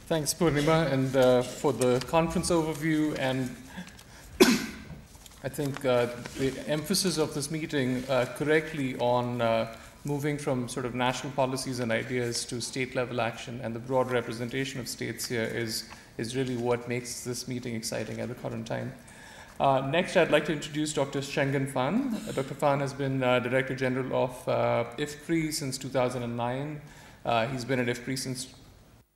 Thanks, Purnima, and for the conference overview. And I think the emphasis of this meeting correctly on moving from sort of national policies and ideas to state-level action, and the broad representation of states here is really what makes this meeting exciting at the current time. Next, I'd like to introduce Dr. Shenggen Fan. Dr. Fan has been Director General of IFPRI since 2009. He's been at IFPRI since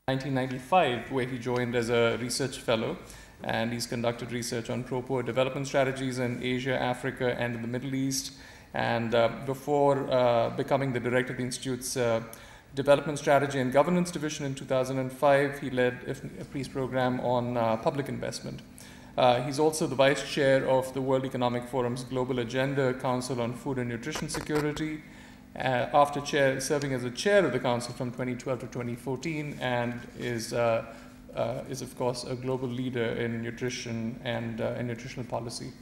1995, where he joined as a research fellow, and he's conducted research on pro-poor development strategies in Asia, Africa, and in the Middle East. And before becoming the director of the Institute's Development Strategy and Governance Division in 2005, he led IFPRI's program on public investment. He's also the vice chair of the World Economic Forum's Global Agenda Council on Food and Nutrition Security, after serving as a chair of the council from 2012 to 2014, and is of course a global leader in nutrition and in nutritional policy.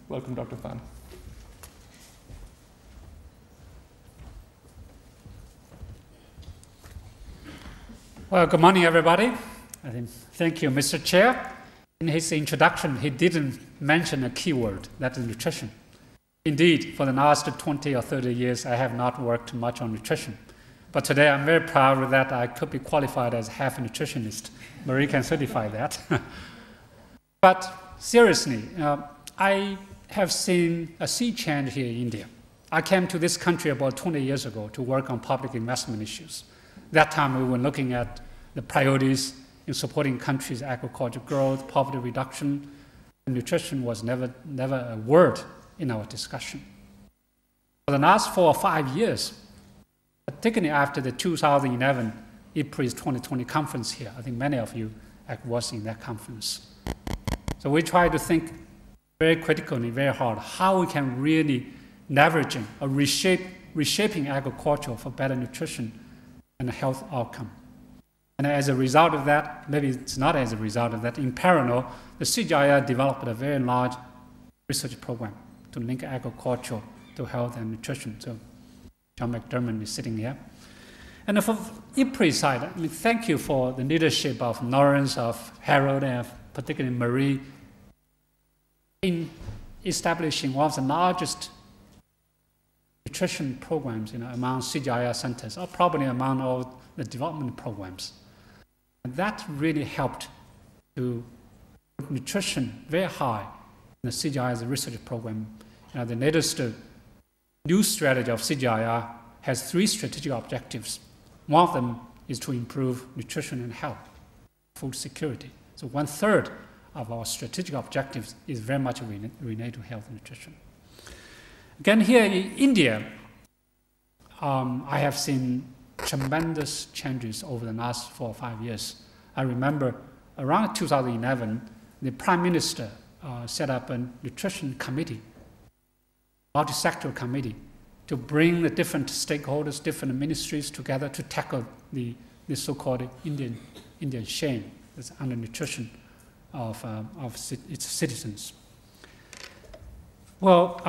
Welcome, Dr. Fan. Well, good morning, everybody. Thank you, Mr. Chair. In his introduction, he didn't mention a key word, that is nutrition. Indeed, for the last 20 or 30 years, I have not worked much on nutrition. But today, I'm very proud that I could be qualified as half a nutritionist. Marie can certify that. But seriously, I have seen a sea change here in India. I came to this country about 20 years ago to work on public investment issues. That time, we were looking at the priorities in supporting countries' agricultural growth, poverty reduction, and nutrition was never a word in our discussion. For the last 4 or 5 years, particularly after the 2011 IFPRI's 2020 conference here, I think many of you was in that conference. So we try to think very critically, very hard, how we can really leveraging or reshaping agriculture for better nutrition and health outcome. And as a result of that, maybe it's not as a result of that, in parallel, the CGIAR developed a very large research program to link agriculture to health and nutrition. So John McDermott is sitting here. And for IFPRI side, thank you for the leadership of Lawrence, of Harold, and particularly Marie, in establishing one of the largest nutrition programs among CGIAR centers, or probably among all the development programs. And that really helped to put nutrition very high in the CGIAR's research program. The latest new strategy of CGIAR has 3 strategic objectives. One of them is to improve nutrition and health, food security. So 1/3 of our strategic objectives is very much related to health and nutrition. Again, here in India, I have seen tremendous changes over the last 4 or 5 years. I remember around 2011, the Prime Minister set up a nutrition committee, multi-sectoral committee, to bring the different stakeholders, different ministries together to tackle the so-called Indian shame, that's undernutrition of its citizens. Well,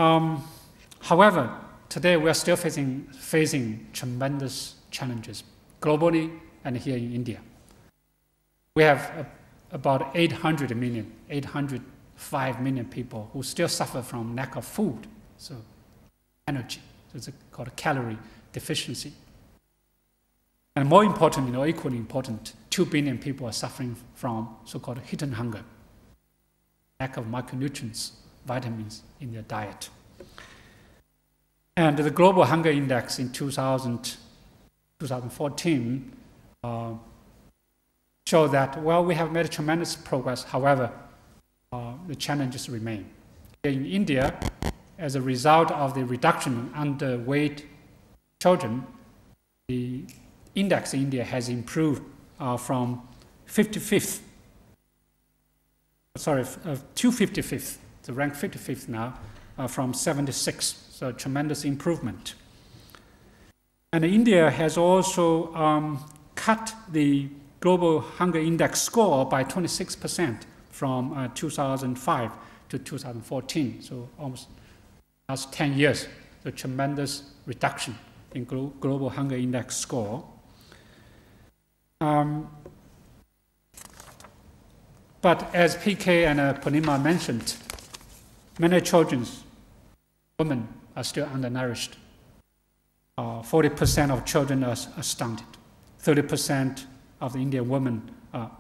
however, today we are still facing tremendous challenges globally and here in India. We have about 805 million people who still suffer from lack of food, so energy, so it's called a calorie deficiency. And more important, equally important, 2 billion people are suffering from so-called hidden hunger, lack of micronutrients, vitamins in their diet. And the Global Hunger Index in 2014 showed that, well, we have made tremendous progress. However, the challenges remain. In India, as a result of the reduction in underweight children, the index in India has improved from 55th, to 55th, to rank 55th now, from 76th. So tremendous improvement. And India has also cut the Global Hunger Index score by 26% from 2005 to 2014. So almost last 10 years, a tremendous reduction in Global Hunger Index score. But as PK and Purnima mentioned, many children, women, are still undernourished. 40% of children are stunted. 30% of the Indian women are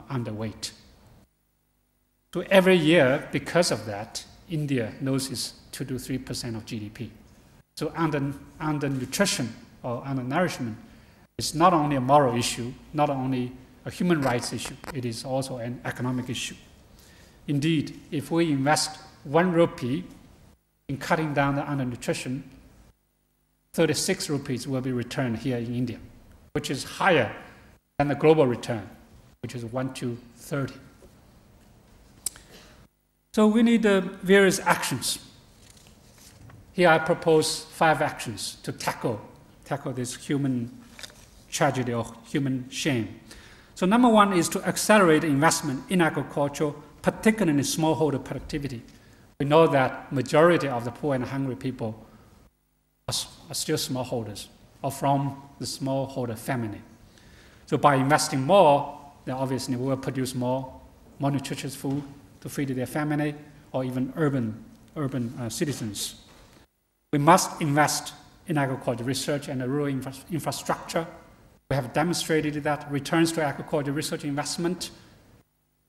underweight. So every year, because of that, India loses 2 to 3% of GDP. So undernutrition or undernourishment is not only a moral issue, not only a human rights issue, it is also an economic issue. Indeed, if we invest 1 rupee in cutting down the undernutrition, 36 rupees will be returned here in India, which is higher than the global return, which is 1 to 30. So we need various actions. Here I propose 5 actions to tackle this human tragedy or human shame. So number 1 is to accelerate investment in agriculture, particularly smallholder productivity. We know that majority of the poor and hungry people are still smallholders or from the smallholder family. So by investing more, then obviously we will produce more nutritious food to feed their family or even urban citizens. We must invest in agriculture research and rural infrastructure. We have demonstrated that returns to agriculture research investment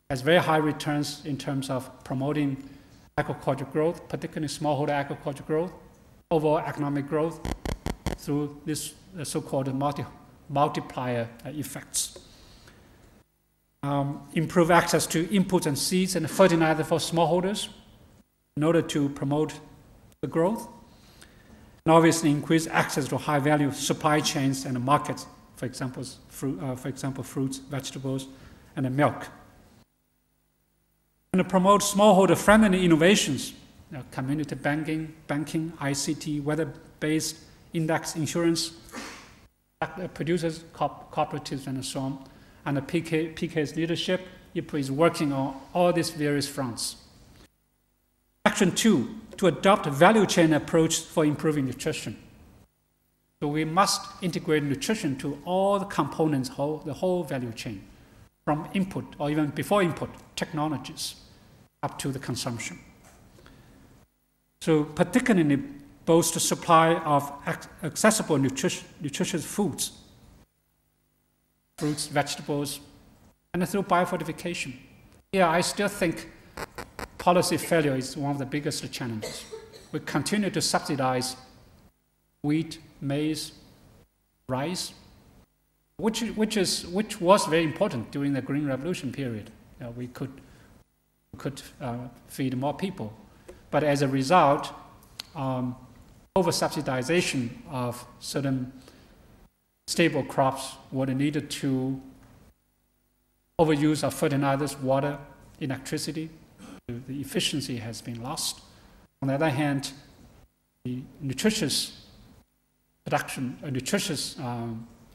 has very high returns in terms of promoting agriculture growth, particularly smallholder agriculture growth, overall economic growth through this so-called multiplier effects. Improve access to inputs and seeds and fertilizer for smallholders in order to promote the growth. And obviously increase access to high-value supply chains and markets, for example, fruits, vegetables, and milk. And to promote smallholder-friendly innovations, community banking, ICT, weather-based index insurance, producers, cooperatives, and so on. Under PK's leadership, IFPRI is working on all these various fronts. Action 2, to adopt a value chain approach for improving nutrition. So we must integrate nutrition to all the components, the whole value chain, from input or even before input technologies up to the consumption. So particularly both the supply of accessible nutritious foods, fruits, vegetables, and through biofortification. Here I still think policy failure is one of the biggest challenges. We continue to subsidize wheat, maize, rice, which was very important during the Green Revolution period. We could feed more people. But as a result, over-subsidization of certain stable crops were needed to overuse of fertilizers, water, electricity. The efficiency has been lost. On the other hand, the nutritious production, nutritious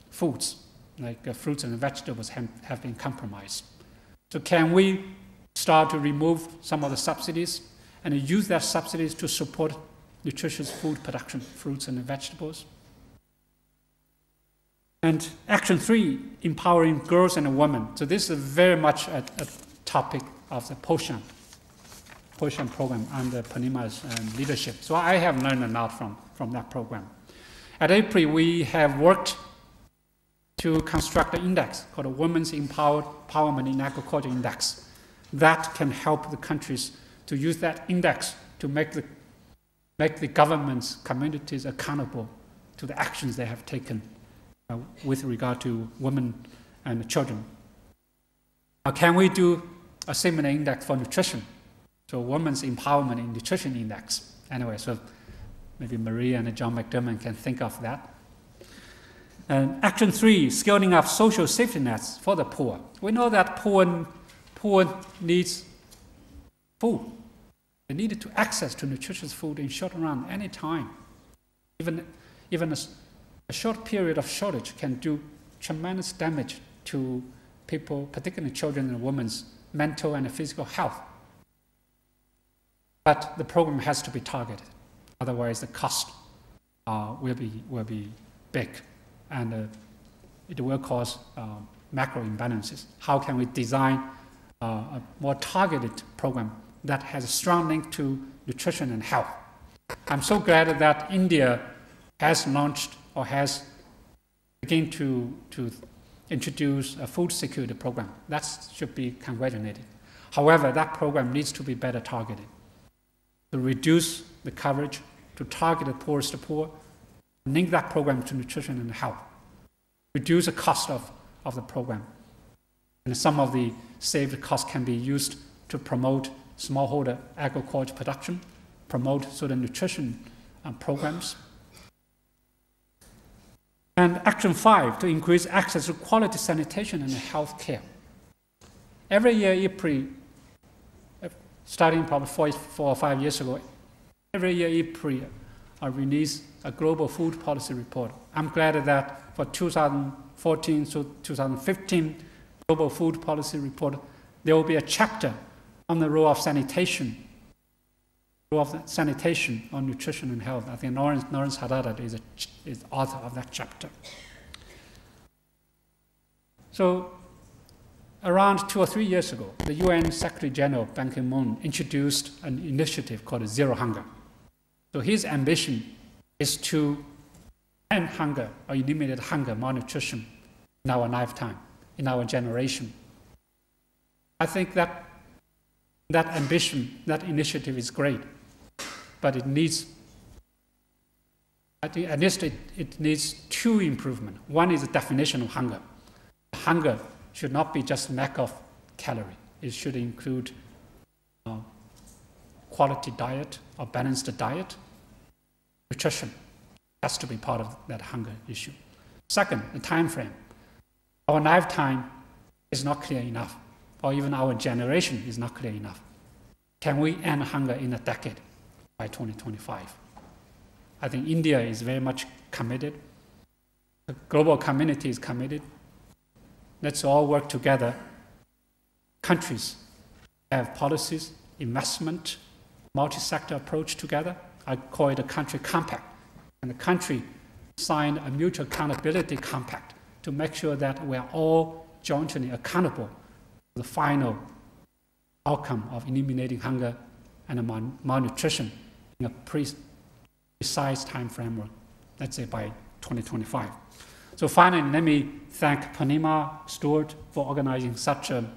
foods, like fruits and vegetables, have been compromised. So can we start to remove some of the subsidies and use that subsidies to support nutritious food production, fruits and vegetables? And action 3, empowering girls and women. So this is very much a topic of the POSHAN program under Purnima's leadership. So I have learned a lot from that program. At IFPRI, we have worked to construct an index called a Women's Empowerment in Agriculture Index that can help the countries to use that index to make the governments, communities accountable to the actions they have taken with regard to women and children. Can we do a similar index for nutrition? So Women's Empowerment in Nutrition Index. Anyway, so maybe Maria and John McDermott can think of that. And action 3, scaling up social safety nets for the poor. We know that poor needs food. They needed to access to nutritious food in short run, any time. Even a short period of shortage can do tremendous damage to people, particularly children and women's mental and physical health. But the program has to be targeted. Otherwise, the cost will be big, and it will cause macro imbalances. How can we design a more targeted program that has a strong link to nutrition and health. I'm so glad that India has launched or has begun to introduce a food security program. That should be congratulated. However, that program needs to be better targeted to reduce the coverage, to target the poorest of poor, link that program to nutrition and health, reduce the cost of the program. And some of the saved costs can be used to promote smallholder agriculture production, promote certain nutrition programs. And action 5, to increase access to quality sanitation and health care. Every year, IFPRI, starting probably 4 or 5 years ago, every year IFPRI release a global food policy report. I'm glad that for 2014 to 2015 global food policy report, there will be a chapter on the role of sanitation on nutrition and health. I think Lawrence Haddad is author of that chapter. So around 2 or 3 years ago, the UN Secretary General Ban Ki-moon introduced an initiative called Zero Hunger. So his ambition is to end hunger or eliminate hunger, malnutrition in our lifetime, in our generation. I think that ambition, that initiative is great, but it needs, at least it needs 2 improvements. One is the definition of hunger. Hunger should not be just lack of calorie. It should include quality diet or balanced diet. Nutrition has to be part of that hunger issue. Second, the time frame. Our lifetime is not clear enough, or even our generation is not clear enough. Can we end hunger in a decade by 2025? I think India is very much committed. The global community is committed. Let's all work together. Countries have policies, investment, multi-sector approach together. I call it a country compact. And the country signed a mutual accountability compact to make sure that we are all jointly accountable for the final outcome of eliminating hunger and malnutrition in a precise time framework, let's say by 2025. So finally, let me thank Purnima Stewart for organizing such an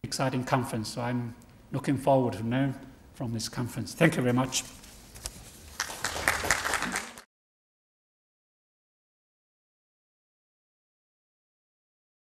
exciting conference. So I'm looking forward to learn from this conference. Thank you very much.